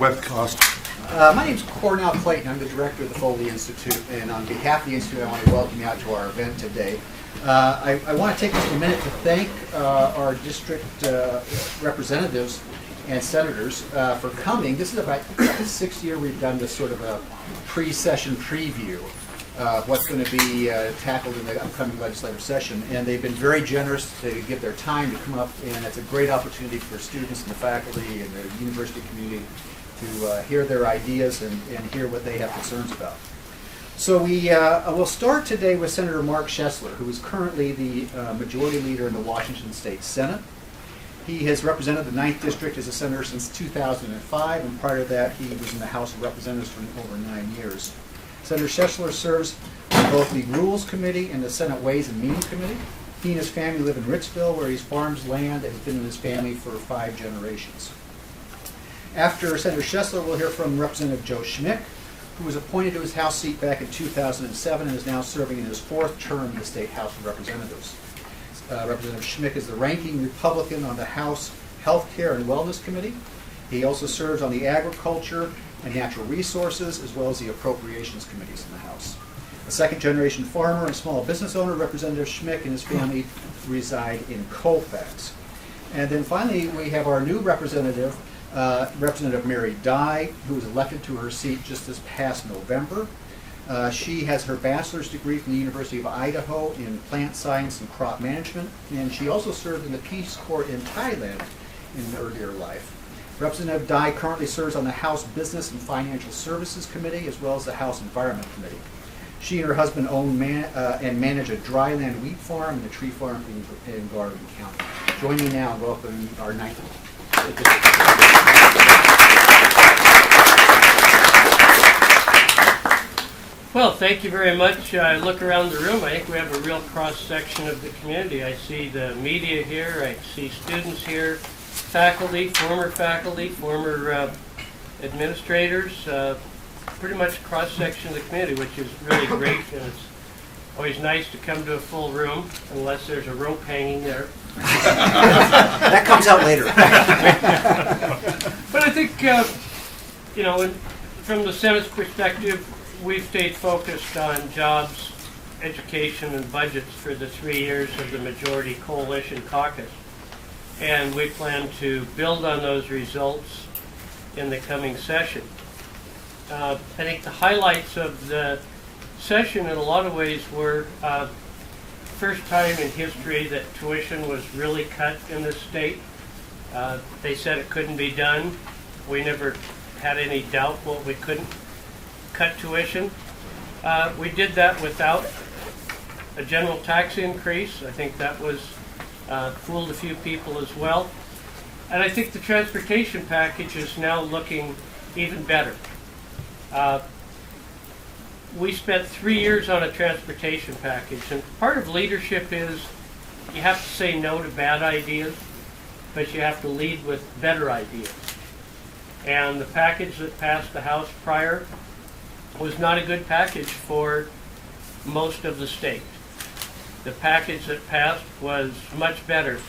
webcast. My name is Cornell Clayton. I'm the director of the Foley Institute, and on behalf of the Institute, I want to welcome you out to our event today. I want to take just a minute to thank our district representatives and senators for coming. This is about the 6th year we've done this sort of a pre-session preview of what's going to be tackled in the upcoming legislative session, and they've been very generous to give their time to come up, and it's a great opportunity for students and the faculty and the university community to hear their ideas and hear what they have concerns about. So we'll start today with Senator Mark Schoesler, who is currently the majority leader in the Washington State Senate. He has represented the 9th District as a senator since 2005, and prior to that he was in the House of Representatives for over 9 years. Senator Chesler serves on both the Rules Committee and the Senate Ways and Means Committee. He and his family live in Ritzville, where he farms land that has been in his family for 5 generations. After Senator Chesler, we'll hear from Representative Joe Schmick, who was appointed to his House seat back in 2007 and is now serving in his 4th term in the State House of Representatives. Representative Schmick is the ranking Republican on the House Health Care and Wellness Committee. He also serves on the Agriculture and Natural Resources, as well as the Appropriations Committees in the House. A second-generation farmer and small business owner, Representative Schmick and his family reside in Colfax. And then finally, we have our new representative, Representative Mary Dye, who was elected to her seat just this past November. She has her bachelor's degree from the University of Idaho in plant science and crop management, and she also served in the Peace Corps in Thailand in an earlier life. Representative Dye currently serves on the House Business and Financial Services Committee, as well as the House Environment Committee. She and her husband own and manage a dryland wheat farm and a tree farm in Garden County. Join me now and welcome our 9th. Well, thank you very much. I look around the room. I think we have a real cross-section of the community. I see the media here. I see students here, faculty, former administrators, pretty much a cross-section of the community, which is really great. And it's always nice to come to a full room, unless there's a rope hanging there. That comes out later. But I think, from the Senate's perspective, we've stayed focused on jobs, education, and budgets for the 3 years of the majority coalition caucus. And we plan to build on those results in the coming session. I think the highlights of the session in a lot of ways were first time in history that tuition was really cut in this state. They said it couldn't be done. We never had any doubt we couldn't cut tuition. We did that without a general tax increase. I think that was fooled a few people as well. And I think the transportation package is now looking even better. We spent 3 years on a transportation package, and part of leadership is you have to say no to bad ideas, but you have to lead with better ideas. And the package that passed the House prior was not a good package for most of the state. The package that passed was much better.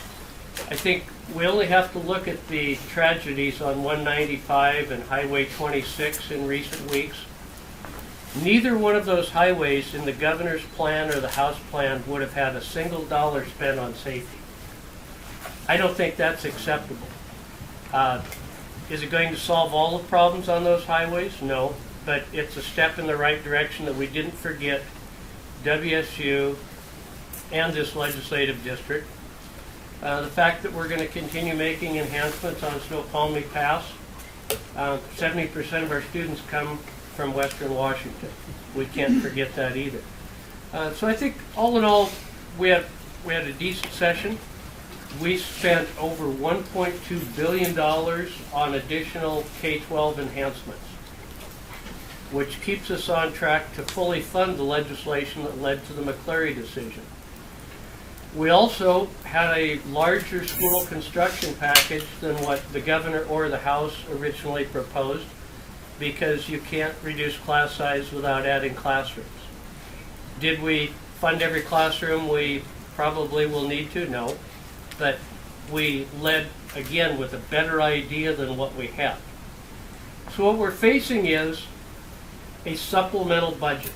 I think we only have to look at the tragedies on 195 and Highway 26 in recent weeks. Neither one of those highways in the governor's plan or the House plan would have had a single dollar spent on safety. I don't think that's acceptable. Is it going to solve all the problems on those highways? No, but it's a step in the right direction that we didn't forget WSU and this legislative district. The fact that we're going to continue making enhancements on Snoqualmie Pass. 70% of our students come from Western Washington. We can't forget that either. So I think all in all, we had a decent session. We spent over $1.2 billion on additional K-12 enhancements, which keeps us on track to fully fund the legislation that led to the McCleary decision. We also had a larger school construction package than what the governor or the House originally proposed, because you can't reduce class size without adding classrooms. Did we fund every classroom we probably will need to? No. But we led, again, with a better idea than what we had. So what we're facing is a supplemental budget.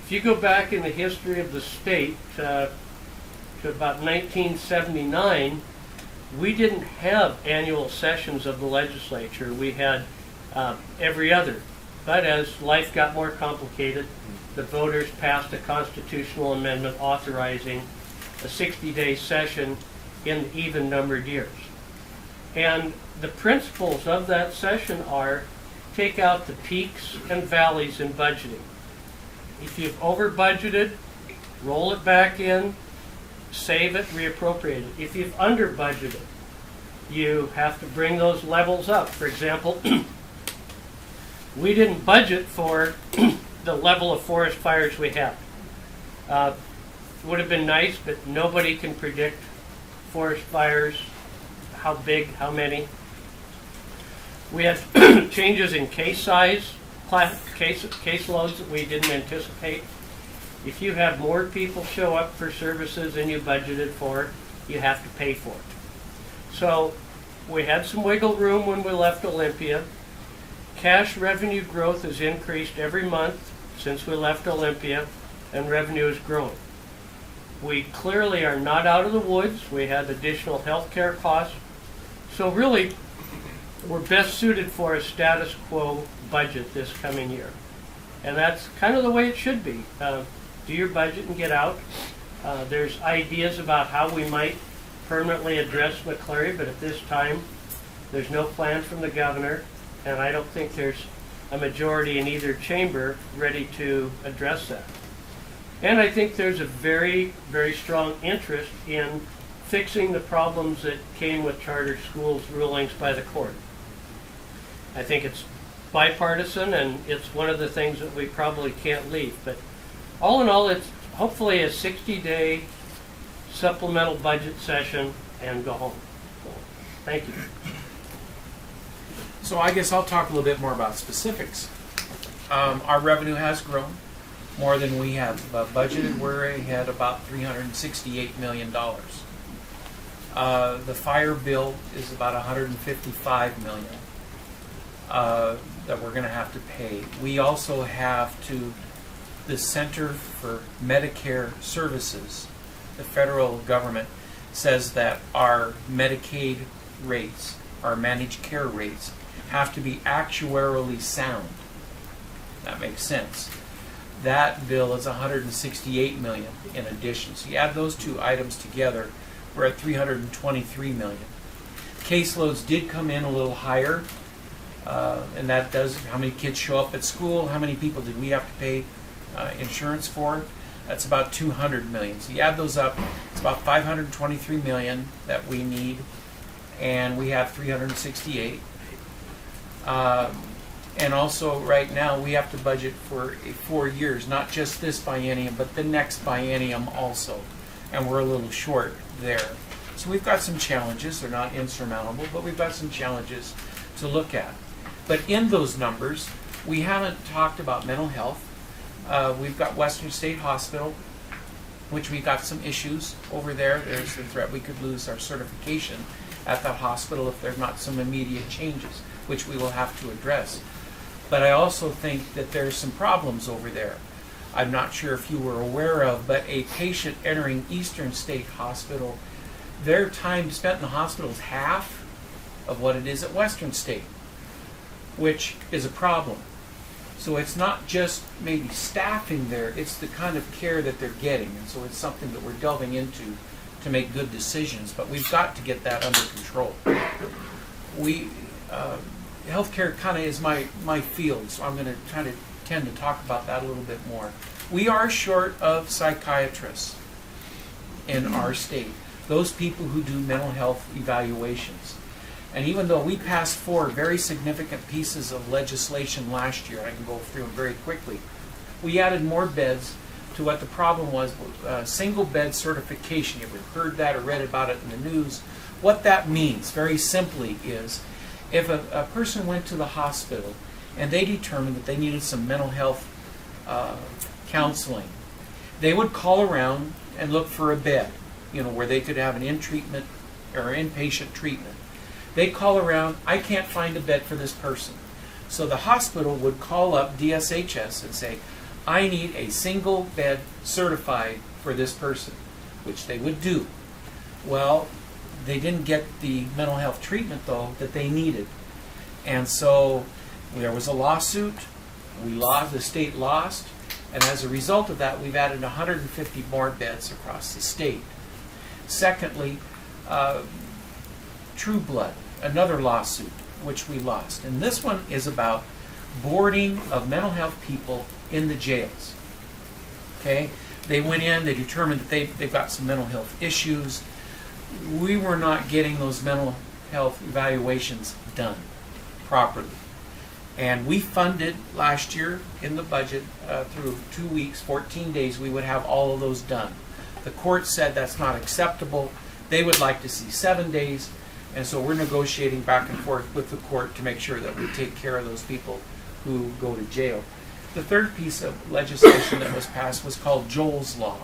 If you go back in the history of the state to about 1979, we didn't have annual sessions of the legislature. We had every other. But as life got more complicated, the voters passed a constitutional amendment authorizing a 60-day session in even-numbered years. And the principles of that session are take out the peaks and valleys in budgeting. If you've over-budgeted, roll it back in, save it, reappropriate it. If you've under-budgeted, you have to bring those levels up. For example, we didn't budget for the level of forest fires we have. It would have been nice, but nobody can predict forest fires, how big, how many. We had changes in case size, case loads that we didn't anticipate. If you have more people show up for services than you budgeted for, you have to pay for it. So we had some wiggle room when we left Olympia. Cash revenue growth has increased every month since we left Olympia, and revenue is growing. We clearly are not out of the woods. We had additional health care costs. So really, we're best suited for a status quo budget this coming year. And that's kind of the way it should be. Do your budget and get out. There's ideas about how we might permanently address McCleary, but at this time, there's no plan from the governor, and I don't think there's a majority in either chamber ready to address that. And I think there's a very, very strong interest in fixing the problems that came with charter schools rulings by the court. I think it's bipartisan, and it's one of the things that we probably can't leave. But all in all, it's hopefully a 60-day supplemental budget session and go home. So, thank you. So I guess I'll talk a little bit more about specifics. Our revenue has grown more than we have budgeted. We're ahead about $368 million. The fire bill is about $155 million that we're going to have to pay. We also have to, the Center for Medicare Services, the federal government, says that our Medicaid rates, our managed care rates, have to be actuarially sound. That makes sense. That bill is $168 million in addition. So you add those two items together, we're at $323 million. Caseloads did come in a little higher, and that does how many kids show up at school, how many people did we have to pay insurance for. That's about $200 million. So you add those up, it's about $523 million that we need, and we have $368. And also right now we have to budget for 4 years, not just this biennium, but the next biennium also. And we're a little short there. So we've got some challenges. They're not insurmountable, but we've got some challenges to look at. But in those numbers, we haven't talked about mental health. We've got Western State Hospital, which we've got some issues over there. There's the threat we could lose our certification at that hospital if there's not some immediate changes, which we will have to address. But I also think that there's some problems over there. I'm not sure if you were aware of, but a patient entering Eastern State Hospital, their time spent in the hospital is half of what it is at Western State, which is a problem. So it's not just maybe staffing there, it's the kind of care that they're getting. And so it's something that we're delving into to make good decisions, but we've got to get that under control. Healthcare kind of is my field, so I'm going to tend to talk about that a little bit more. We are short of psychiatrists in our state, those people who do mental health evaluations. And even though we passed 4 very significant pieces of legislation last year, I can go through them very quickly, we added more beds to what the problem was, single bed certification. If you've heard that or read about it in the news, what that means very simply is if a person went to the hospital and they determined that they needed some mental health counseling, they would call around and look for a bed, where they could have an in-treatment or inpatient treatment. They call around, I can't find a bed for this person. So the hospital would call up DSHS and say, I need a single bed certified for this person, which they would do. Well, they didn't get the mental health treatment, though, that they needed. And so there was a lawsuit. We lost, the state lost. And as a result of that, we've added 150 more beds across the state. Secondly, True Blood, another lawsuit, which we lost. And this one is about boarding of mental health people in the jails. Okay? They went in, they determined that they've got some mental health issues. We were not getting those mental health evaluations done properly. And we funded last year in the budget through 2 weeks, 14 days, we would have all of those done. The court said that's not acceptable. They would like to see 7 days. And so we're negotiating back and forth with the court to make sure that we take care of those people who go to jail. The third piece of legislation that was passed was called Joel's Law.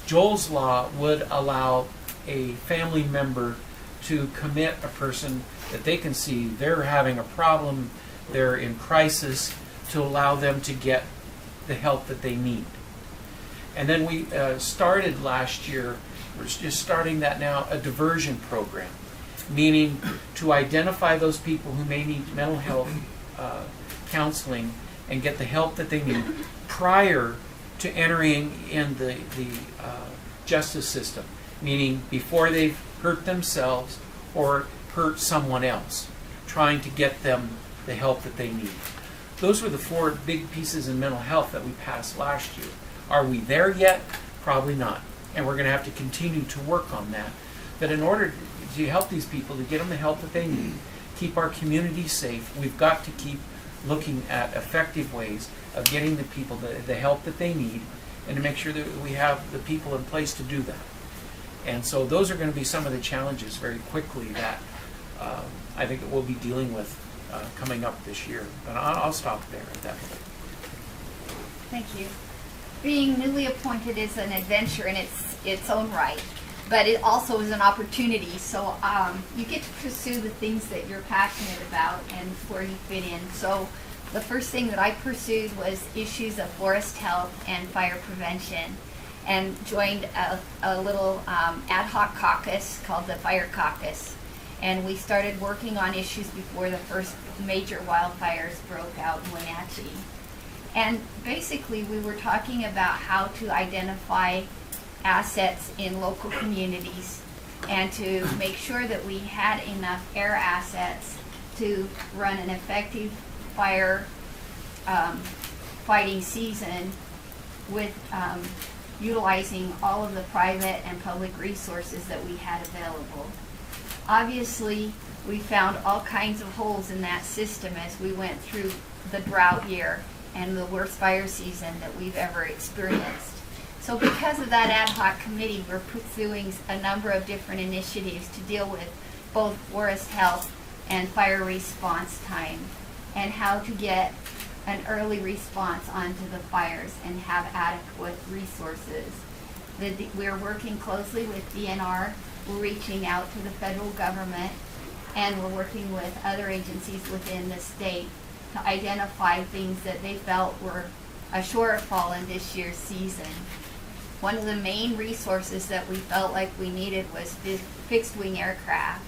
Joel's Law would allow a family member to commit a person that they can see they're having a problem, they're in crisis, to allow them to get the help that they need. And then we started last year, we're just starting that now, a diversion program, meaning to identify those people who may need mental health counseling and get the help that they need prior to entering in the justice system, meaning before they've hurt themselves or hurt someone else, trying to get them the help that they need. Those were the 4 big pieces in mental health that we passed last year. Are we there yet? Probably not. And we're going to have to continue to work on that. But in order to help these people, to get them the help that they need, keep our community safe, we've got to keep looking at effective ways of getting the people the help that they need, and to make sure that we have the people in place to do that. And so those are going to be some of the challenges very quickly that I think that we'll be dealing with coming up this year. But I'll stop there at that point. Thank you. Being newly appointed is an adventure in its own right, but it also is an opportunity. So you get to pursue the things that you're passionate about and where you fit in. So the first thing that I pursued was issues of forest health and fire prevention, and joined a little ad hoc caucus called the Fire Caucus. And we started working on issues before the first major wildfires broke out in Wenatchee. And basically we were talking about how to identify assets in local communities and to make sure that we had enough air assets to run an effective fire fighting season with utilizing all of the private and public resources that we had available. Obviously, we found all kinds of holes in that system as we went through the drought year and the worst fire season that we've ever experienced. So because of that ad hoc committee, we're pursuing a number of different initiatives to deal with both forest health and fire response time, and how to get an early response onto the fires and have adequate resources. We're working closely with DNR. We're reaching out to the federal government, and we're working with other agencies within the state to identify things that they felt were a shortfall in this year's season. One of the main resources that we felt like we needed was fixed wing aircraft.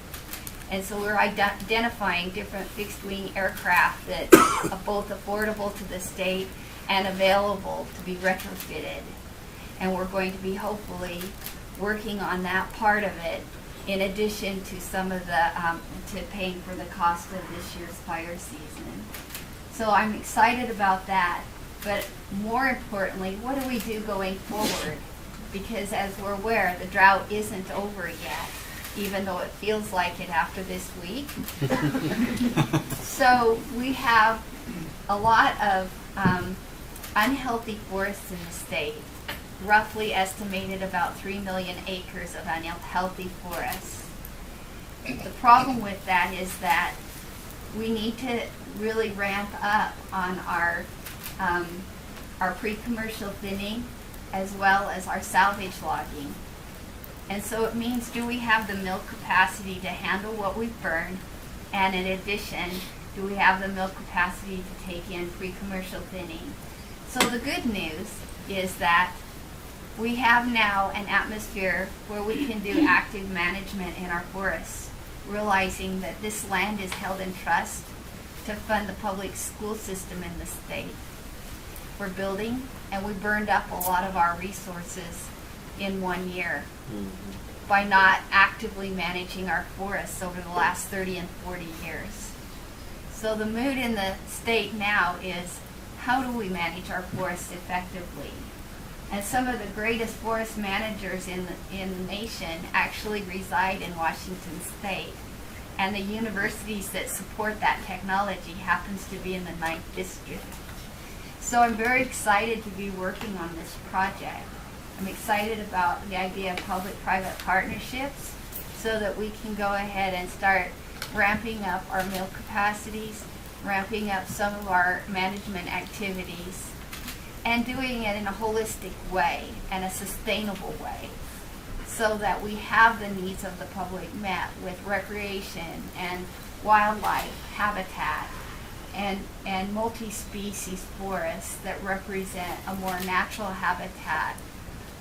And so we're identifying different fixed wing aircraft that are both affordable to the state and available to be retrofitted. And we're going to be hopefully working on that part of it, in addition to some of the, to paying for the cost of this year's fire season. So I'm excited about that, but more importantly, what do we do going forward? Because as we're aware, the drought isn't over yet, even though it feels like it after this week. So we have a lot of unhealthy forests in the state, roughly estimated about 3 million acres of unhealthy forests. The problem with that is that we need to really ramp up on our pre-commercial thinning as well as our salvage logging. And so it means, do we have the mill capacity to handle what we've burned, and in addition, Do we have the mill capacity to take in pre-commercial thinning? So the good news is that we have now an atmosphere where we can do active management in our forests, realizing that this land is held in trust to fund the public school system in the state. We're building, and we burned up a lot of our resources in 1 year by not actively managing our forests over the last 30 and 40 years. So the mood in the state now is, how do we manage our forests effectively? And some of the greatest forest managers in the nation actually reside in Washington State. And the universities that support that technology happens to be in the 9th District. So I'm very excited to be working on this project. I'm excited about the idea of public-private partnerships so that we can go ahead and start ramping up our mill capacities, ramping up some of our management activities, and doing it in a holistic way and a sustainable way so that we have the needs of the public met with recreation and wildlife habitat and multi-species forests that represent a more natural habitat,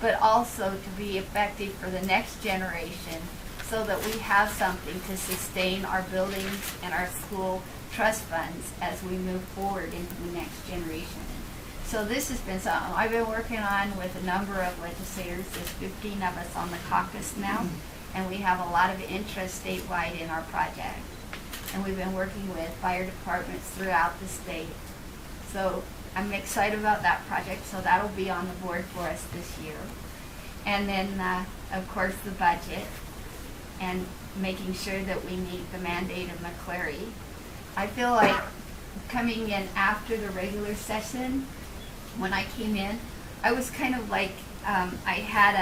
but also to be effective for the next generation so that we have something to sustain our buildings and our school trust funds as we move forward into the next generation. So this has been something I've been working on with a number of legislators. There's 15 of us on the caucus now, and we have a lot of interest statewide in our project. And we've been working with fire departments throughout the state. So I'm excited about that project, so that'll be on the board for us this year. And then, of course, the budget and making sure that we meet the mandate of McCleary. I feel like coming in after the regular session, when I came in, I was kind of like, I had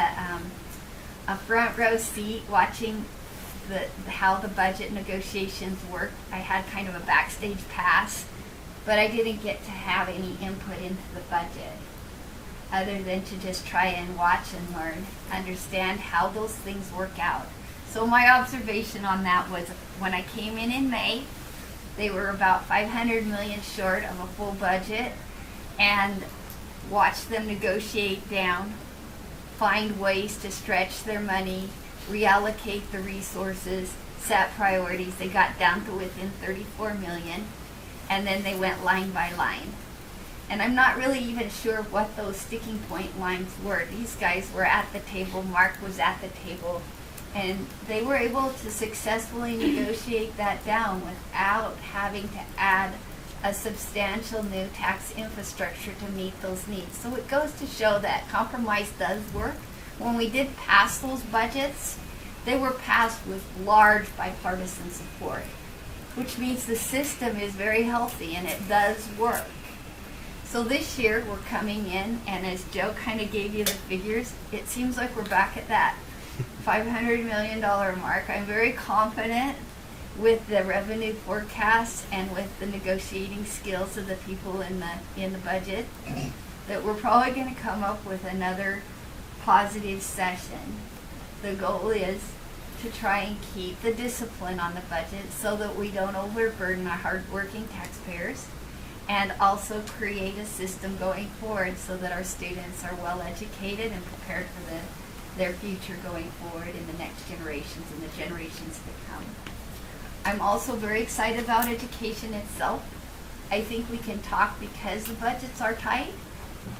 a front row seat watching how the budget negotiations worked. I had kind of a backstage pass, but I didn't get to have any input into the budget other than to just try and watch and learn, understand how those things work out. So my observation on that was when I came in May, they were about $500 million short of a full budget, and watched them negotiate down, find ways to stretch their money, reallocate the resources, set priorities. They got down to within $34 million, and then they went line by line. And I'm not really even sure what those sticking point lines were. These guys were at the table, Mark was at the table, and they were able to successfully negotiate that down without having to add a substantial new tax infrastructure to meet those needs. So it goes to show that compromise does work. When we did pass those budgets, they were passed with large bipartisan support, which means the system is very healthy and it does work. So this year we're coming in, and as Joe kind of gave you the figures, it seems like we're back at that $500 million mark. I'm very confident with the revenue forecasts and with the negotiating skills of the people in the budget that we're probably going to come up with another positive session. The goal is to try and keep the discipline on the budget so that we don't overburden our hardworking taxpayers, and also create a system going forward so that our students are well educated and prepared for their future going forward in the next generations and the generations to come. I'm also very excited about education itself. I think we can talk, because the budgets are tight,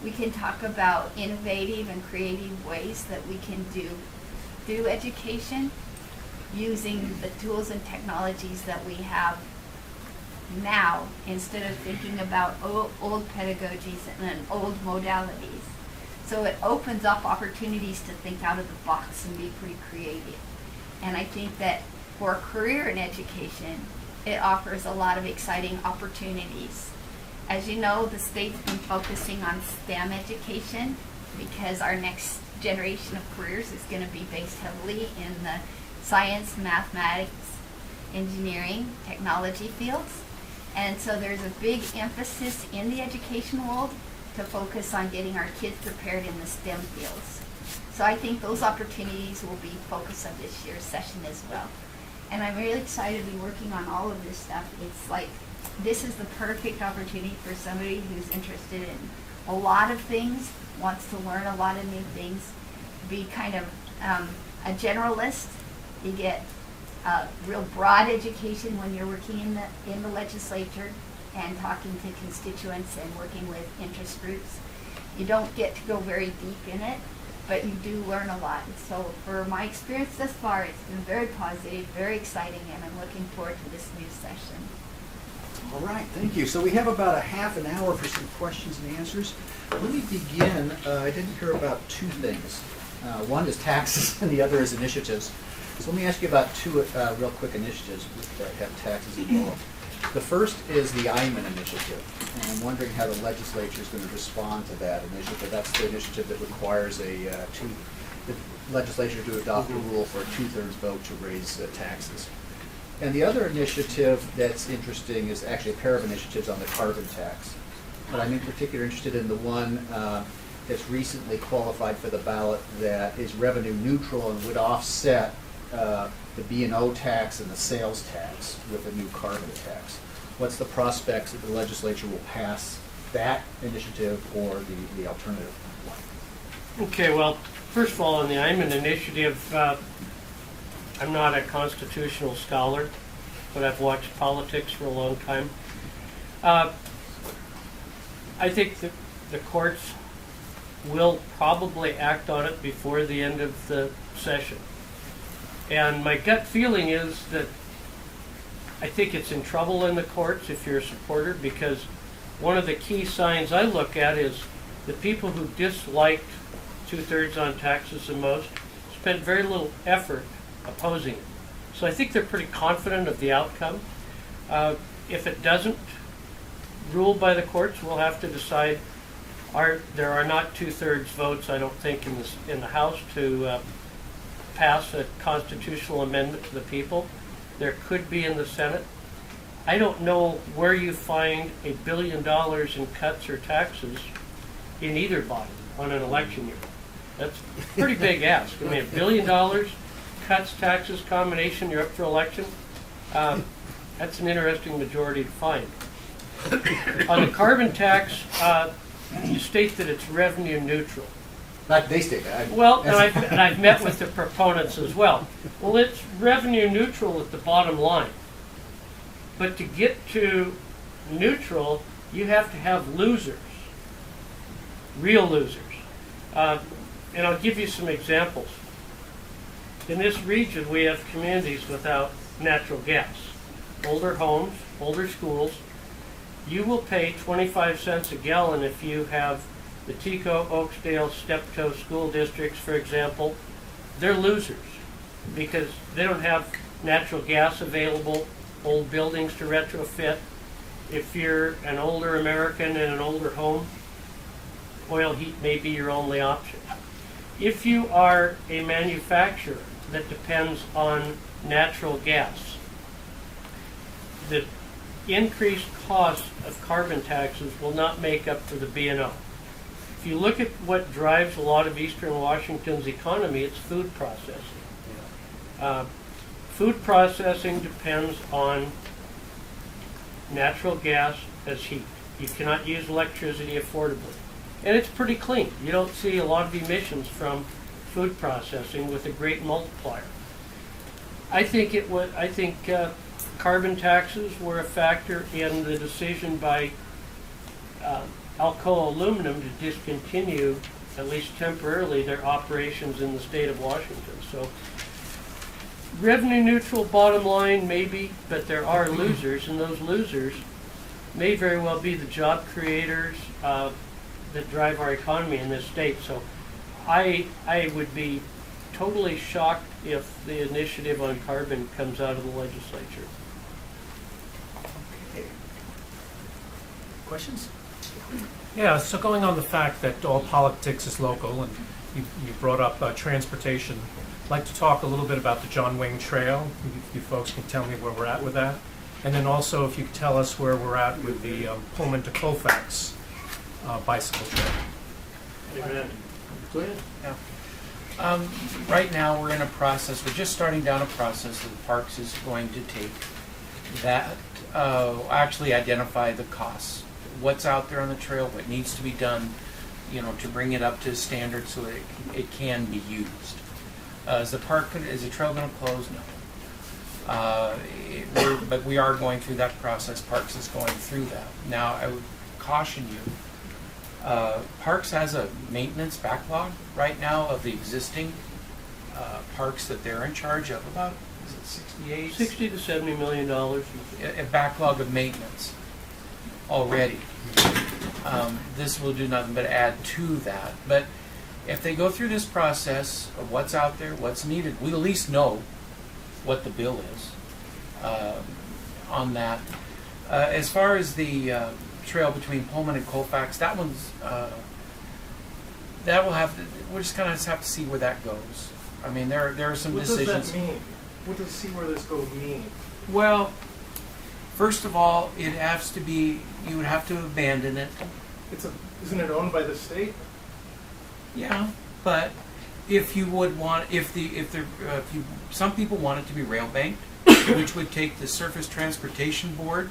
we can talk about innovative and creative ways that we can do education using the tools and technologies that we have now, instead of thinking about old pedagogies and old modalities. So it opens up opportunities to think out of the box and be pretty creative. And I think that for a career in education, it offers a lot of exciting opportunities. As you know, the state's been focusing on STEM education because our next generation of careers is going to be based heavily in the science, mathematics, engineering, technology fields. And so there's a big emphasis in the education world to focus on getting our kids prepared in the STEM fields. So I think those opportunities will be focus of this year's session as well. And I'm really excited to be working on all of this stuff. It's like this is the perfect opportunity for somebody who's interested in a lot of things, wants to learn a lot of new things, be kind of a generalist. You get a real broad education when you're working in the legislature and talking to constituents and working with interest groups. You don't get to go very deep in it, but you do learn a lot. So for my experience thus far, it's been very positive, very exciting, and I'm looking forward to this new session. All right, thank you. So we have about a half an hour for some questions and answers. Let me begin. I didn't hear about two things. One is taxes and the other is initiatives. So let me ask you about two real quick initiatives that have taxes involved. The first is the IMAN initiative, and I'm wondering how the legislature is going to respond to that initiative. That's the initiative that requires the legislature to adopt a rule for a 2/3 vote to raise taxes. And the other initiative that's interesting is actually a pair of initiatives on the carbon tax. But I'm in particular interested in the one that's recently qualified for the ballot that is revenue neutral and would offset the B&O tax and the sales tax with a new carbon tax. What's the prospects that the legislature will pass that initiative or the alternative one? Okay, well, first of all, on the IMAN initiative, I'm not a constitutional scholar, but I've watched politics for a long time. I think that the courts will probably act on it before the end of the session. And my gut feeling is that I think it's in trouble in the courts if you're a supporter, because one of the key signs I look at is the people who disliked 2/3 on taxes the most spent very little effort opposing it. So I think they're pretty confident of the outcome. If it doesn't rule by the courts, we'll have to decide. There are not 2/3 votes, I don't think, in the House to pass a constitutional amendment to the people. There could be in the Senate. I don't know where you find $1 billion in cuts or taxes in either body on an election year. That's a pretty big ask. I mean, $1 billion, cuts, taxes, combination, you're up for election. That's an interesting majority to find. On the carbon tax, you state that it's revenue neutral. They state that. Well, and I've met with the proponents as well. Well, it's revenue neutral at the bottom line. But to get to neutral, you have to have losers, real losers. And I'll give you some examples. In this region, we have communities without natural gas. Older homes, older schools. You will pay 25 cents a gallon if you have the Tico, Oakdale, Steptoe school districts, for example. They're losers because they don't have natural gas available, old buildings to retrofit. If you're an older American in an older home, oil heat may be your only option. If you are a manufacturer that depends on natural gas, the increased cost of carbon taxes will not make up for the B&O. If you look at what drives a lot of Eastern Washington's economy, it's food processing. Food processing depends on natural gas as heat. You cannot use electricity affordably. And it's pretty clean. You don't see a lot of emissions from food processing with a great multiplier. I think carbon taxes were a factor in the decision by Alcoa Aluminum to discontinue, at least temporarily, their operations in the state of Washington. So revenue neutral bottom line, maybe, but there are losers, and those losers may very well be the job creators that drive our economy in this state. So I would be totally shocked if the initiative on carbon comes out of the legislature. Okay. Questions? Yeah, so going on the fact that all politics is local, and you brought up transportation, I'd like to talk a little bit about the John Wayne Trail. You folks can tell me where we're at with that. And then also if you could tell us where we're at with the Pullman to Colfax bicycle trail. Amen. Go ahead. Yeah. Right now, we're in a process, we're just starting down a process that Parks is going to take that actually identify the costs, what's out there on the trail, what needs to be done, to bring it up to standard so that it can be used. Is the trail going to close? No. But we are going through that process. Parks is going through that. Now, I would caution you, Parks has a maintenance backlog right now of the existing parks that they're in charge of, about, is it 68? $60 to $70 million. A backlog of maintenance already. This will do nothing but add to that. But if they go through this process of what's out there, what's needed, we at least know what the bill is on that. As far as the trail between Pullman and Colfax, that one's that will have to, we'll just kind of have to see where that goes. I mean, there are some decisions. What does that mean? What does see where this goes mean? Well, first of all, it has to be, you would have to abandon it. Isn't it owned by the state? Yeah, but if you would want, some people want it to be rail banked, which would take the Surface Transportation Board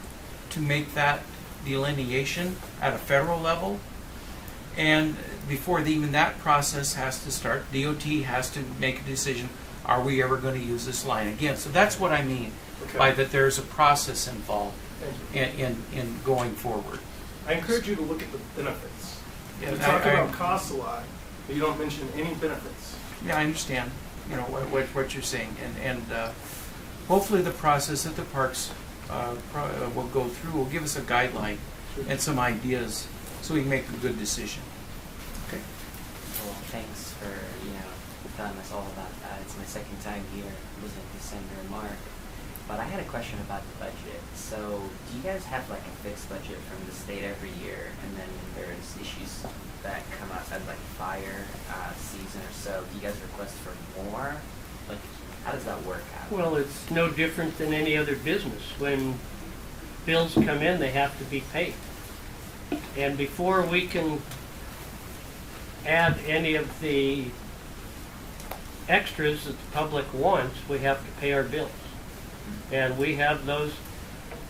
to make that delineation at a federal level. And before even that process has to start, DOT has to make a decision, are we ever going to use this line again? So that's what I mean by that there's a process involved in going forward. I encourage you to look at the benefits. Yeah, You talk about costs a lot, but you don't mention any benefits. Yeah, I understand, what you're saying, and hopefully the process that the parks will go through will give us a guideline and some ideas so we can make a good decision. Okay. Well, thanks for telling us all about that. It's my second time here visiting Senator Mark, but I had a question about the budget. So, do you guys have like a fixed budget from the state every year, and then there's issues that come up as like fire season or so? Do you guys request for more? Like, how does that work out? Well, it's no different than any other business. When bills come in, they have to be paid. And before we can add any of the extras that the public wants, we have to pay our bills. And we have those.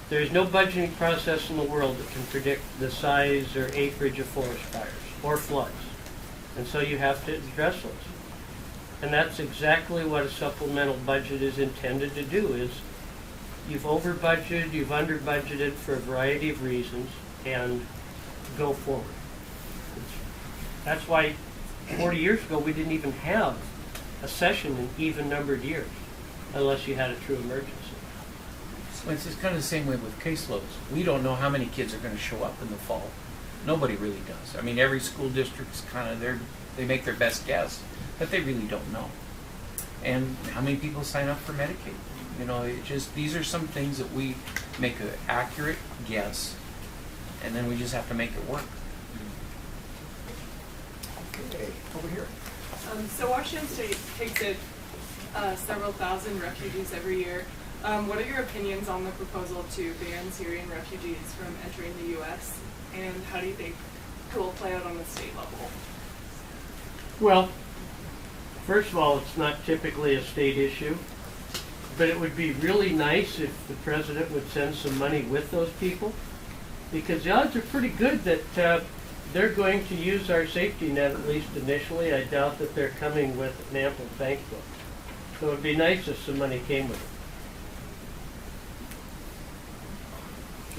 There's no budgeting process in the world that can predict the size or acreage of forest fires or floods. And so you have to address those. And that's exactly what a supplemental budget is intended to do, is you've over budgeted, you've under budgeted for a variety of reasons, and go forward. That's why 40 years ago we didn't even have a session in even numbered years, unless you had a true emergency. So it's kind of the same way with caseloads. We don't know how many kids are going to show up in the fall. Nobody really does. I mean, every school district's kind of they make their best guess, but they really don't know. And how many people sign up for Medicaid? These are some things that we make an accurate guess, and then we just have to make it work. Okay, over here. So Washington State takes in several thousand refugees every year. What are your opinions on the proposal to ban Syrian refugees from entering the U.S., and how do you think it will play out on the state level? Well, first of all, it's not typically a state issue, but it would be really nice if the president would send some money with those people, because the odds are pretty good that they're going to use our safety net, at least initially. I doubt that they're coming with an ample bank book. So it would be nice if some money came with it.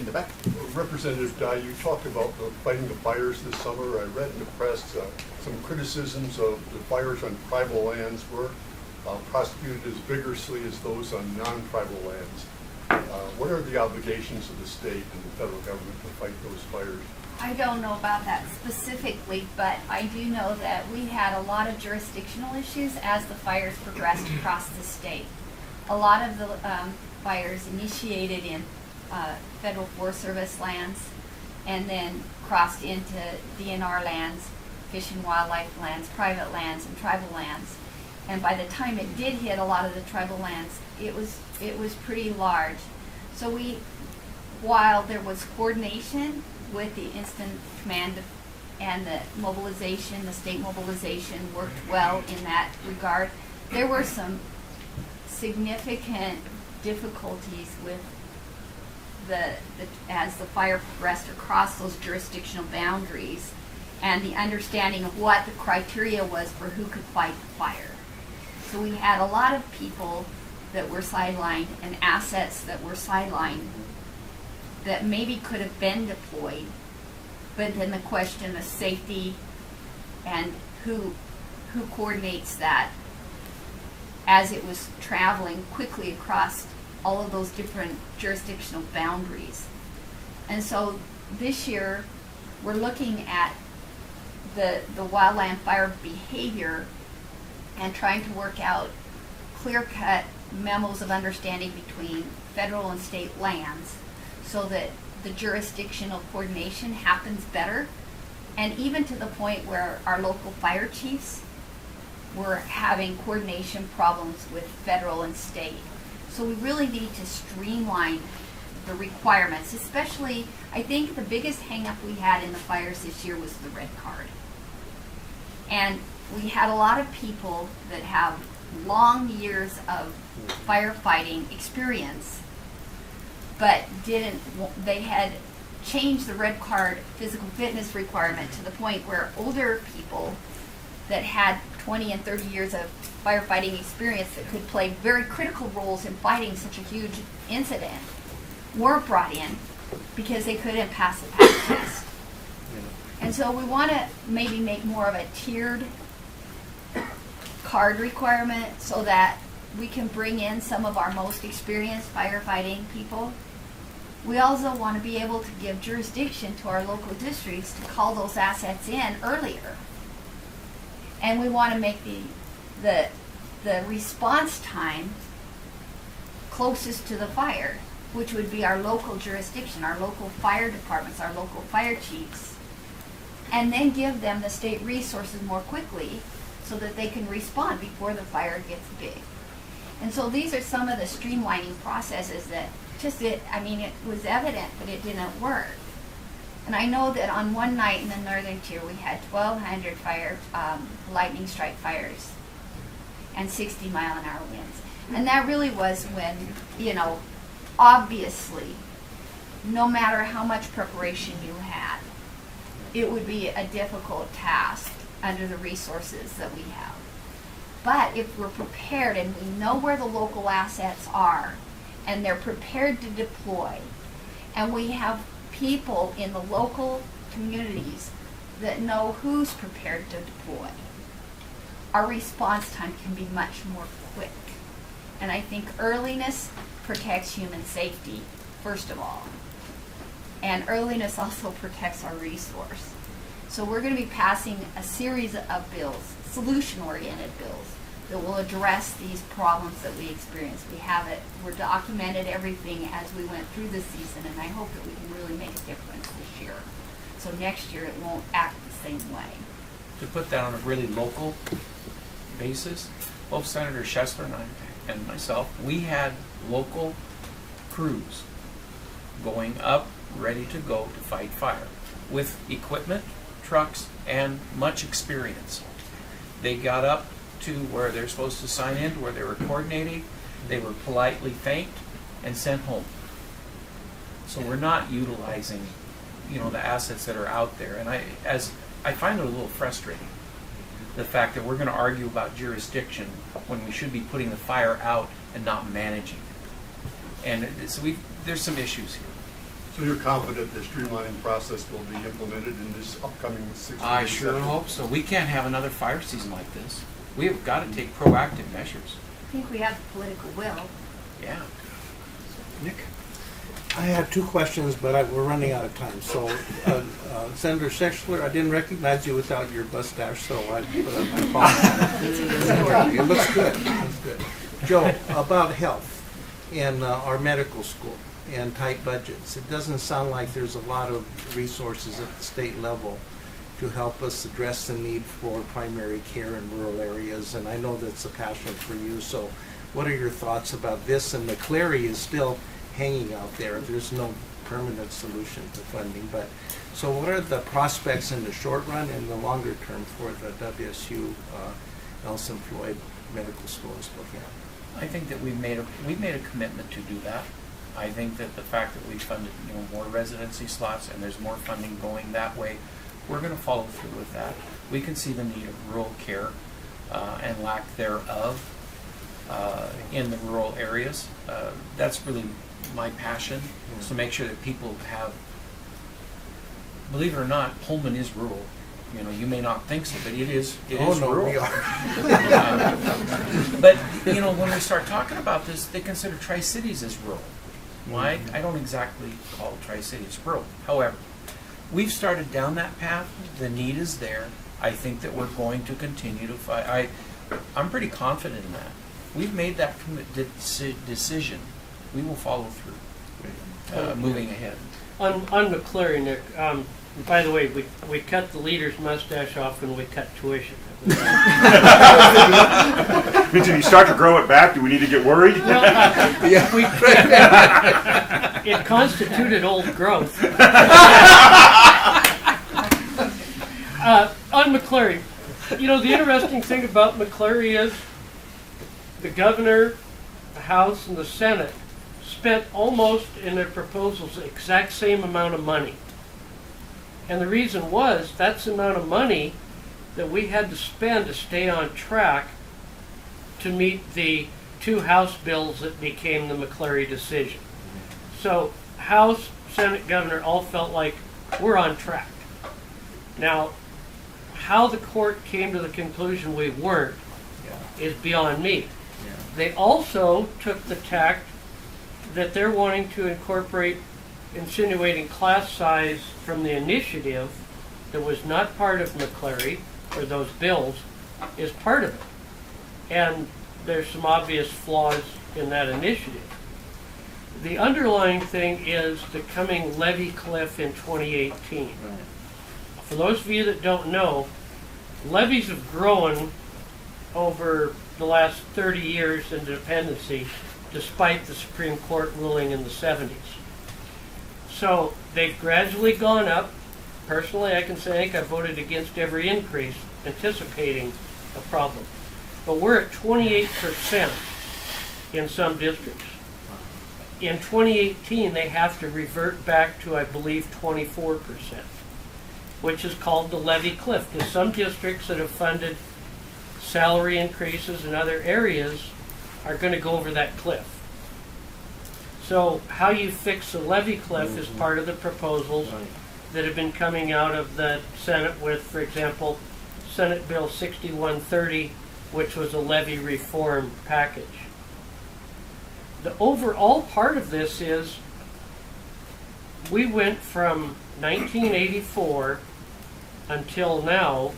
In the back. Representative Dye, you talked about fighting the fires this summer. I read in the press some criticisms of the fires on tribal lands were prosecuted as vigorously as those on non-tribal lands. What are the obligations of the state and the federal government to fight those fires? I don't know about that specifically, but I do know that we had a lot of jurisdictional issues as the fires progressed across the state. A lot of the fires initiated in Federal Forest Service lands and then crossed into DNR lands, Fish and Wildlife lands, private lands, and tribal lands. And by the time it did hit a lot of the tribal lands, it was pretty large. So while there was coordination with the instant command and the mobilization, the state mobilization worked well in that regard, there were some significant difficulties with as the fire progressed across those jurisdictional boundaries, and the understanding of what the criteria was for who could fight the fire. So we had a lot of people that were sidelined and assets that were sidelined that maybe could have been deployed, but then the question of safety and who coordinates that as it was traveling quickly across all of those different jurisdictional boundaries. And so this year we're looking at the wildland fire behavior and trying to work out clear-cut memos of understanding between federal and state lands so that the jurisdictional coordination happens better, and even to the point where our local fire chiefs were having coordination problems with federal and state. So we really need to streamline the requirements, especially, I think the biggest hang-up we had in the fires this year was the red card. And we had a lot of people that have long years of firefighting experience, but they had changed the red card physical fitness requirement to the point where older people that had 20 and 30 years of firefighting experience that could play very critical roles in fighting such a huge incident weren't brought in because they couldn't pass the PAC test. And so we want to maybe make more of a tiered card requirement so that we can bring in some of our most experienced firefighting people. We also want to be able to give jurisdiction to our local districts to call those assets in earlier. And we want to make the response time closest to the fire, which would be our local jurisdiction, our local fire departments, our local fire chiefs, and then give them the state resources more quickly so that they can respond before the fire gets big. And so these are some of the streamlining processes that it was evident, but it didn't work. And I know that on one night in the northern tier, we had 1,200 lightning strike fires and 60-mile-an-hour winds. And that really was when, obviously, no matter how much preparation you had, it would be a difficult task under the resources that we have. But if we're prepared and we know where the local assets are and they're prepared to deploy, and we have people in the local communities that know who's prepared to deploy, our response time can be much more quick. And I think earliness protects human safety, first of all. And earliness also protects our resource. So we're going to be passing a series of bills, solution-oriented bills, that will address these problems that we experience. We have it, we're documented everything as we went through the season, and I hope that we can really make a difference this year. So next year it won't act the same way. To put that on a really local basis, both Senator Chesler and I and myself, we had local crews going up, ready to go to fight fire, with equipment, trucks, and much experience. They got up to where they're supposed to sign in, to where they were coordinating. They were politely thanked and sent home. So we're not utilizing, the assets that are out there. And I find it a little frustrating, the fact that we're going to argue about jurisdiction when we should be putting the fire out and not managing it. And so there's some issues here. So you're confident the streamlining process will be implemented in this upcoming 6 I sure hope so. We can't have another fire season like this. We have got to take proactive measures. I think we have the political will. Yeah. Nick? I have two questions, but we're running out of time. So, Senator Chesler, I didn't recognize you without your mustache, so I put up my phone. It looks good. It looks good. Joe, about health and our medical school and tight budgets. It doesn't sound like there's a lot of resources at the state level to help us address the need for primary care in rural areas, and I know that's a passion for you. So what are your thoughts about this? And McCleary is still hanging out there. There's no permanent solution to funding. But so what are the prospects in the short run and the longer term for the WSU Nelson Floyd Medical School in Spokane? I think that we've made a commitment to do that. I think that the fact that we funded, more residency slots and there's more funding going that way, we're going to follow through with that. We can see the need of rural care and lack thereof in the rural areas. That's really my passion, is to make sure that people have, believe it or not, Pullman is rural. You may not think so, but it is rural. We are. But, when we start talking about this, they consider Tri-Cities as rural. Why? I don't exactly call Tri-Cities rural. However, we've started down that path. The need is there. I think that we're going to continue to fight. I'm pretty confident in that. We've made that decision. We will follow through, moving ahead. On McCleary, Nick, by the way, we cut the leader's mustache off when we cut tuition. Did you start to grow it back? Do we need to get worried? Well, it constituted old growth. On McCleary, the interesting thing about McCleary is the governor, the House, and the Senate spent almost in their proposals the exact same amount of money. And the reason was that's the amount of money that we had to spend to stay on track to meet the 2 House bills that became the McCleary decision. So House, Senate, Governor all felt like we're on track. Now, how the court came to the conclusion we weren't is beyond me. They also took the tact that they're wanting to incorporate insinuating class size from the initiative that was not part of McCleary or those bills is part of it. And there's some obvious flaws in that initiative. The underlying thing is the coming levy cliff in 2018. For those of you that don't know, levies have grown over the last 30 years in dependency despite the Supreme Court ruling in the 70s. So they've gradually gone up. Personally, I can say I think I voted against every increase, anticipating a problem. But we're at 28% in some districts. In 2018, they have to revert back to, I believe, 24%, which is called the levy cliff, because some districts that have funded salary increases in other areas are going to go over that cliff. So how you fix the levy cliff is part of the proposals that have been coming out of the Senate with, for example, Senate Bill 6130, which was a levy reform package. The overall part of this is we went from 1984 until now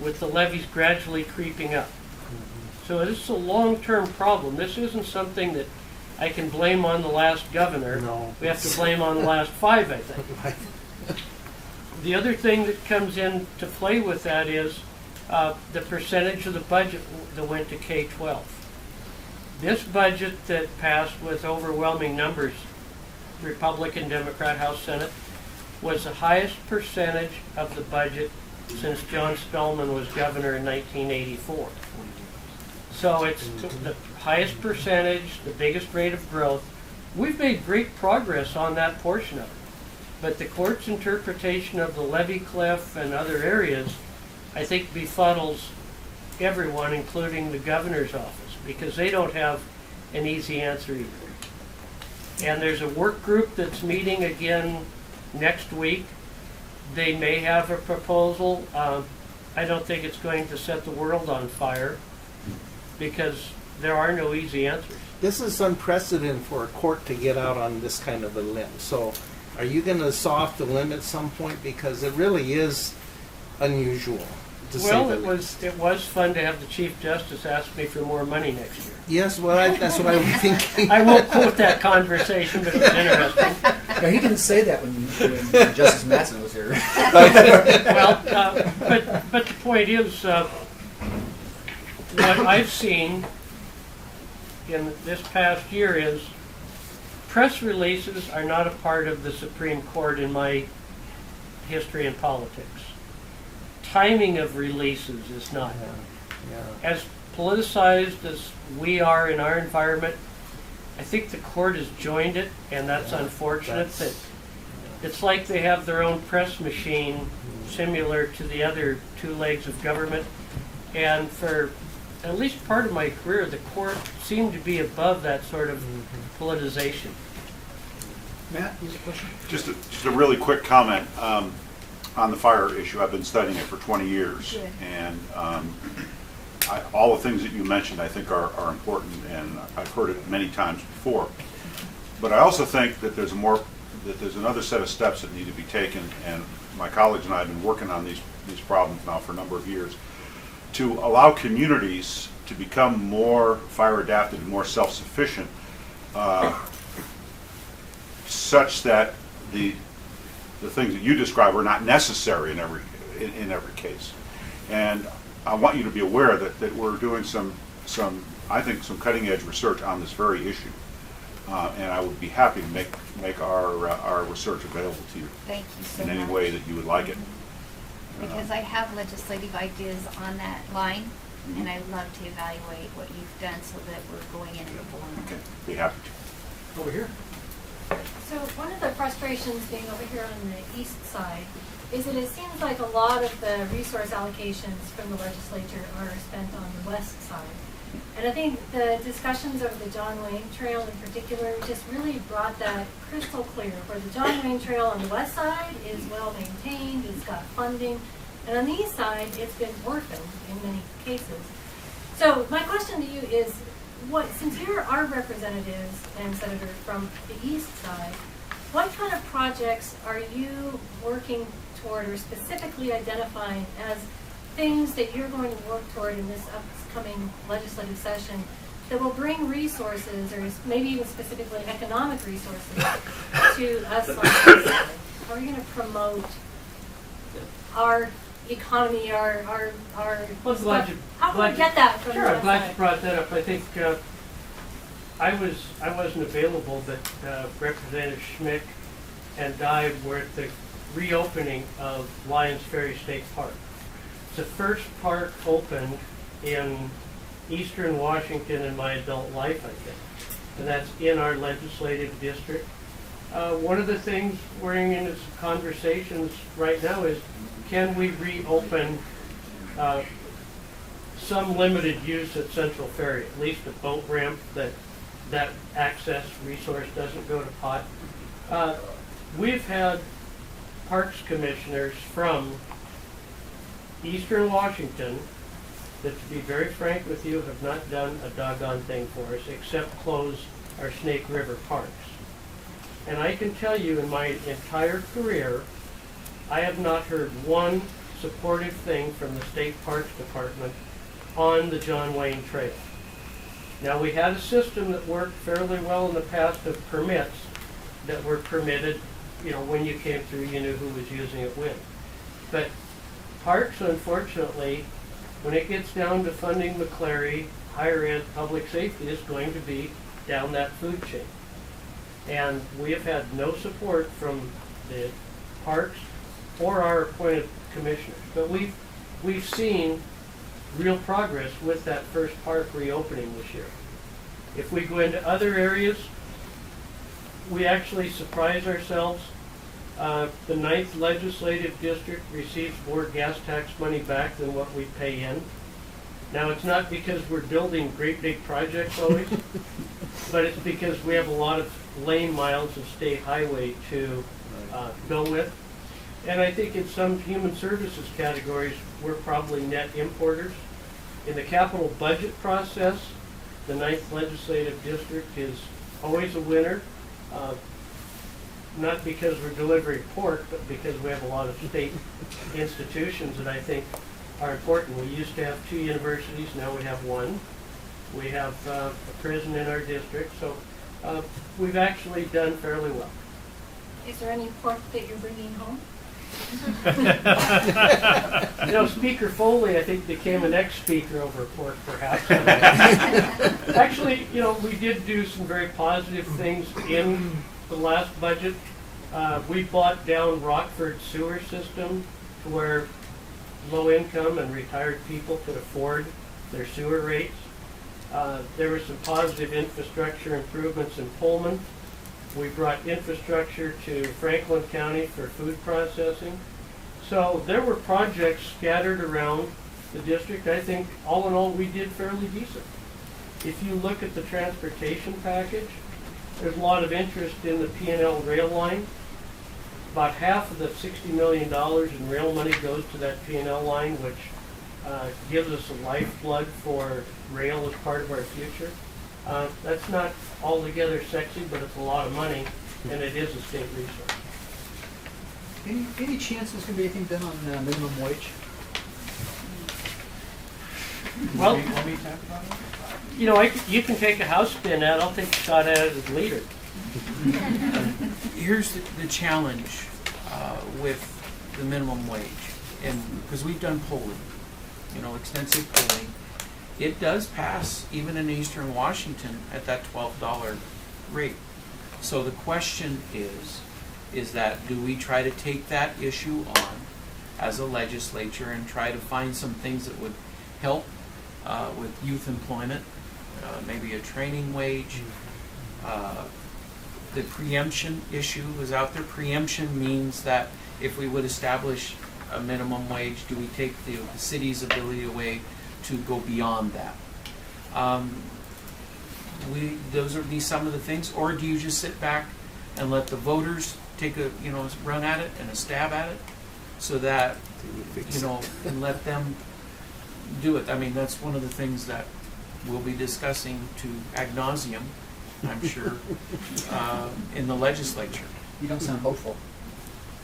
with the levies gradually creeping up. So this is a long-term problem. This isn't something that I can blame on the last governor. No. We have to blame on the last 5, I think. The other thing that comes into play with that is the percentage of the budget that went to K-12. This budget that passed with overwhelming numbers, Republican, Democrat, House, Senate, was the highest percentage of the budget since John Spellman was governor in 1984. So it's the highest percentage, the biggest rate of growth. We've made great progress on that portion of it. But the court's interpretation of the levy cliff and other areas, I think, befuddles everyone, including the governor's office, because they don't have an easy answer either. And there's a work group that's meeting again next week. They may have a proposal. I don't think it's going to set the world on fire, because there are no easy answers. This is unprecedented for a court to get out on this kind of a limb. So are you going to saw off the limb at some point? Because it really is unusual, to say Well, the it least. was fun to have the Chief Justice ask me for more money next year. Yes, well, that's what I was thinking. I won't quote that conversation, but it was interesting. No, he didn't say that when Justice Mattson was here. Well, but the point is, what I've seen in this past year is press releases are not a part of the Supreme Court in my history in politics. Timing of releases is not. Yeah. As politicized as we are in our environment, I think the court has joined it, and that's unfortunate. That it's like they have their own press machine, similar to the other two legs of government. And for at least part of my career, the court seemed to be above that sort of politicization. Matt, you have a question? Just a really quick comment on the fire issue. I've been studying it for 20 years. Good. And all the things that you mentioned I think are important, and I've heard it many times before. But I also think that there's another set of steps that need to be taken, and my colleagues and I have been working on these problems now for a number of years, to allow communities to become more fire adapted and more self-sufficient, such that the things that you describe are not necessary in every case. And I want you to be aware that we're doing some I think some cutting edge research on this very issue, and I would be happy to make our research available to you Thank you so in much. any way that you would like it. Because I have legislative ideas on that line, and I'd love to evaluate what you've done so that we're going into the form. Okay, be happy to. Over here. So one of the frustrations being over here on the east side is that it seems like a lot of the resource allocations from the legislature are spent on the west side. And I think the discussions over the John Wayne Trail in particular just really brought that crystal clear, where the John Wayne Trail on the west side is well maintained, it's got funding, and on the east side it's been orphaned in many cases. So my question to you is, since you're our representatives and senators from the east side, what kind of projects are you working toward or specifically identifying as things that you're going to work toward in this upcoming legislative session that will bring resources, or maybe even specifically economic resources, to us on this side? How are you going to promote our economy, our Well, glad you- how can glad we get that from Sure, the I'm west glad you side? brought that up. I think I wasn't available, but Representative Schmick and I were at the reopening of Lions Ferry State Park. It's the first park opened in eastern Washington in my adult life, I think, and that's in our legislative district. One of the things we're in some conversations right now is, can we reopen some limited use at Central Ferry, at least a boat ramp that access resource doesn't go to pot. We've had parks commissioners from eastern Washington that, to be very frank with you, have not done a doggone thing for us except close our Snake River parks. And I can tell you, in my entire career, I have not heard one supportive thing from the State Parks Department on the John Wayne Trail. Now, we had a system that worked fairly well in the past of permits that were permitted, when you came through, you knew who was using it when. But parks, unfortunately, when it gets down to funding McCleary, higher ed, public safety is going to be down that food chain. And we have had no support from the parks or our appointed commissioners. But we've seen real progress with that first park reopening this year. If we go into other areas, we actually surprise ourselves. The 9th Legislative District receives more gas tax money back than what we pay in. Now, it's not because we're building great big projects always, but it's because we have a lot of lane miles of state highway to go with. And I think in some human services categories, we're probably net importers. In the capital budget process, the 9th Legislative District is always a winner. Not because we're delivering pork, but because we have a lot of state institutions that I think are important. We used to have 2 universities, now we have 1. We have a prison in our district, so we've actually done fairly well. Is there any pork that you're bringing home? Speaker Foley, I think, became an ex-speaker over pork, perhaps. Actually, we did do some very positive things in the last budget. We bought down Rockford's sewer system to where low-income and retired people could afford their sewer rates. There were some positive infrastructure improvements in Pullman. We brought infrastructure to Franklin County for food processing. So there were projects scattered around the district. I think all in all we did fairly decent. If you look at the transportation package, there's a lot of interest in the P&L rail line. About half of the $60 million in rail money goes to that P&L line, which gives us a lifeblood for rail as part of our future. That's not altogether sexy, but it's a lot of money, and it is a state resource. Any chance there's going to be anything done on minimum wage? Well, you know, you can take a house spin at it. I'll take a shot at it as leader. Here's the challenge with the minimum wage, and because we've done polling, you know, extensive polling, it does pass even in Eastern Washington at that $12 rate. So the question is that do we try to take that issue on as a legislature and try to find some things that would help with youth employment, maybe a training wage. The preemption issue is out there. Preemption means that if we would establish a minimum wage, do we take the city's ability away to go beyond that? Those would be some of the things, or do you just sit back and let the voters take a run at it and a stab at it, so that and let them do it. I mean, that's one of the things that we'll be discussing to ad nauseum, I'm sure, in the legislature. You don't sound hopeful.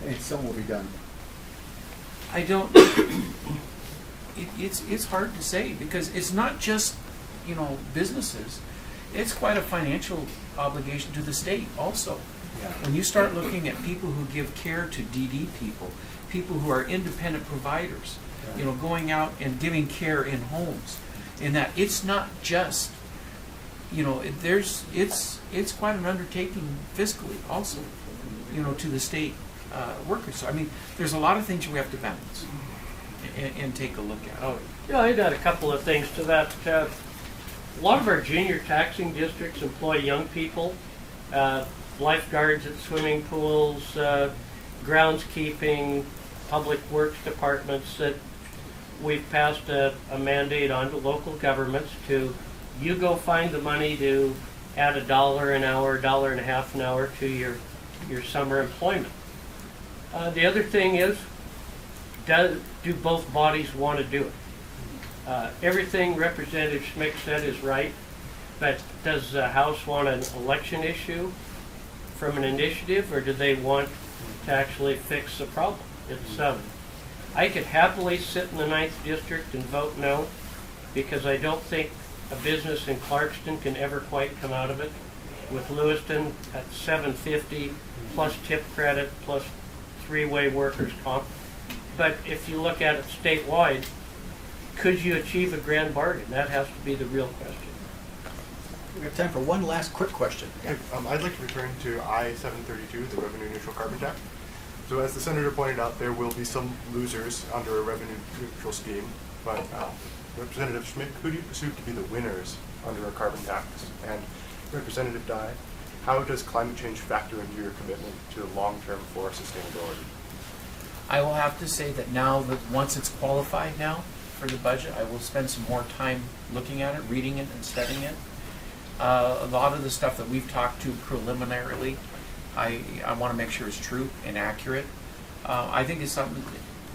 And some will be done. I don't. It's hard to say because it's not just businesses. It's quite a financial obligation to the state also. Yeah. When you start looking at people who give care to DD people who are independent providers, going out and giving care in homes, in that it's not just, it's quite an undertaking fiscally also, to the state workers. So, I mean, there's a lot of things we have to balance and take a look at. Oh, yeah, I got a couple of things to that. A lot of our junior taxing districts employ young people, lifeguards at swimming pools, groundskeeping, public works departments, that we've passed a mandate on to local governments to, you go find the money to add $1 an hour, $1.50 an hour to your summer employment. The other thing is, do both bodies want to do it? Everything Representative Schmick said is right, but does the House want an election issue from an initiative, or do they want to actually fix the problem? It's I could happily sit in the 9th District and vote no, because I don't think a business in Clarkston can ever quite come out of it. With Lewiston at $7.50 plus tip credit plus three-way workers' comp. But if you look at it statewide, could you achieve a grand bargain? That has to be the real question. We have time for one last quick question. Okay, I'd like to return to I-732, the revenue neutral carbon tax. So as the Senator pointed out, there will be some losers under a revenue neutral scheme, but Representative Schmick, who do you perceive to be the winners under a carbon tax? And Representative Dye, how does climate change factor into your commitment to the long-term forest sustainability? I will have to say that now that once it's qualified now for the budget, I will spend some more time looking at it, reading it, and studying it. A lot of the stuff that we've talked to preliminarily, I want to make sure it's true and accurate. I think it's something,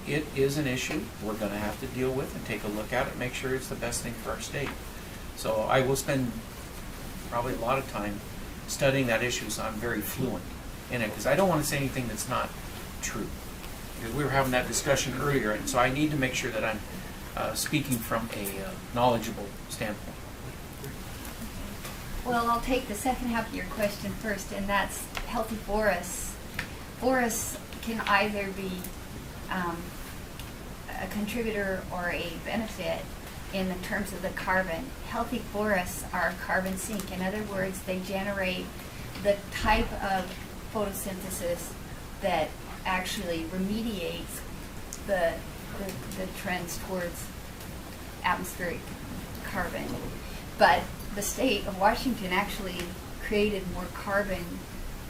it is an issue we're going to have to deal with and take a look at it, make sure it's the best thing for our state. So I will spend probably a lot of time studying that issue, so I'm very fluent in it, because I don't want to say anything that's not true. Because we were having that discussion earlier, and so I need to make sure that I'm speaking from a knowledgeable standpoint. Well, I'll take the second half of your question first, and that's healthy forests. Forests can either be a contributor or a benefit in the terms of the carbon. Healthy forests are a carbon sink. In other words, they generate the type of photosynthesis that actually remediates the trends towards atmospheric carbon. But the state of Washington actually created more carbon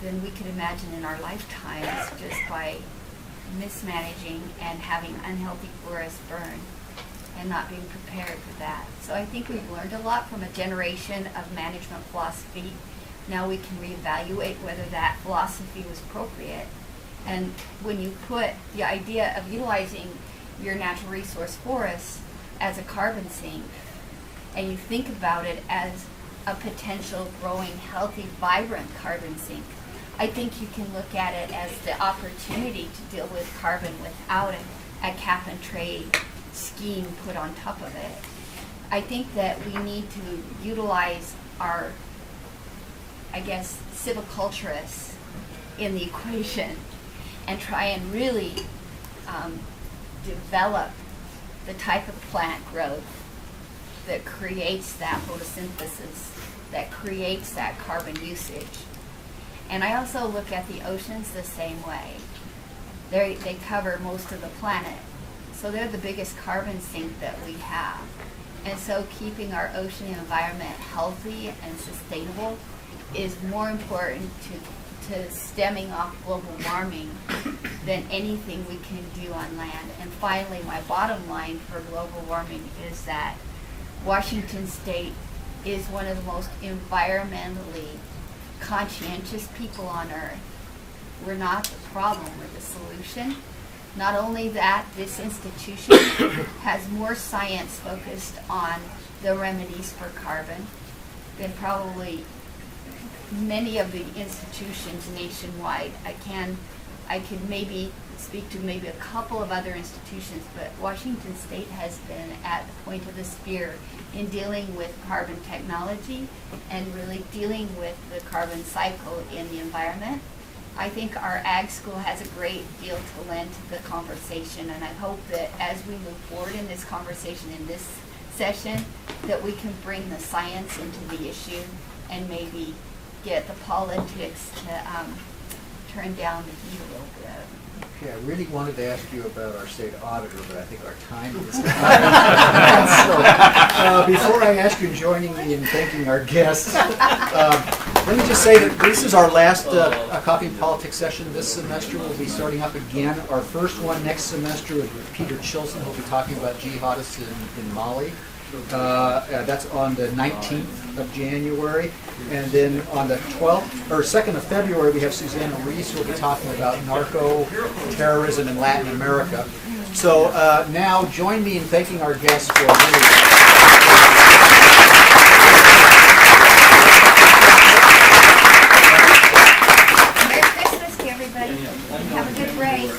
than we could imagine in our lifetimes just by mismanaging and having unhealthy forests burn and not being prepared for that. So I think we've learned a lot from a generation of management philosophy. Now we can reevaluate whether that philosophy was appropriate. And when you put the idea of utilizing your natural resource forests as a carbon sink, and you think about it as a potential growing, healthy, vibrant carbon sink, I think you can look at it as the opportunity to deal with carbon without a cap and trade scheme put on top of it. I think that we need to utilize our, I guess, civiculturists in the equation and try and really develop the type of plant growth that creates that photosynthesis, that creates that carbon usage. And I also look at the oceans the same way. They cover most of the planet. So they're the biggest carbon sink that we have. And so keeping our ocean environment healthy and sustainable is more important to stemming off global warming than anything we can do on land. And finally, my bottom line for global warming is that Washington State is one of the most environmentally conscientious people on earth. We're not the problem, we're the solution. Not only that, this institution has more science focused on the remedies for carbon than probably many of the institutions nationwide. I could maybe speak to maybe a couple of other institutions, but Washington State has been at the point of the spear in dealing with carbon technology and really dealing with the carbon cycle in the environment. I think our ag school has a great deal to lend to the conversation, and I hope that as we move forward in this conversation in this session, that we can bring the science into the issue and maybe get the politics to turn down the heat a little bit. Okay, I really wanted to ask you about our state auditor, but I think our time is up. So, before I ask you joining me in thanking our guests, let me just say that this is our last Coffee and Politics session this semester. We'll be starting up again. Our first one next semester is with Peter Chilson. He'll be talking about jihadists in Mali. That's on the 19th of January. And then on the 12th, or 2nd of February, we have Susanna Reese, who will be talking about narco-terrorism in Latin America. So now join me in thanking our guests for Merry Christmas to everybody. Have a good break.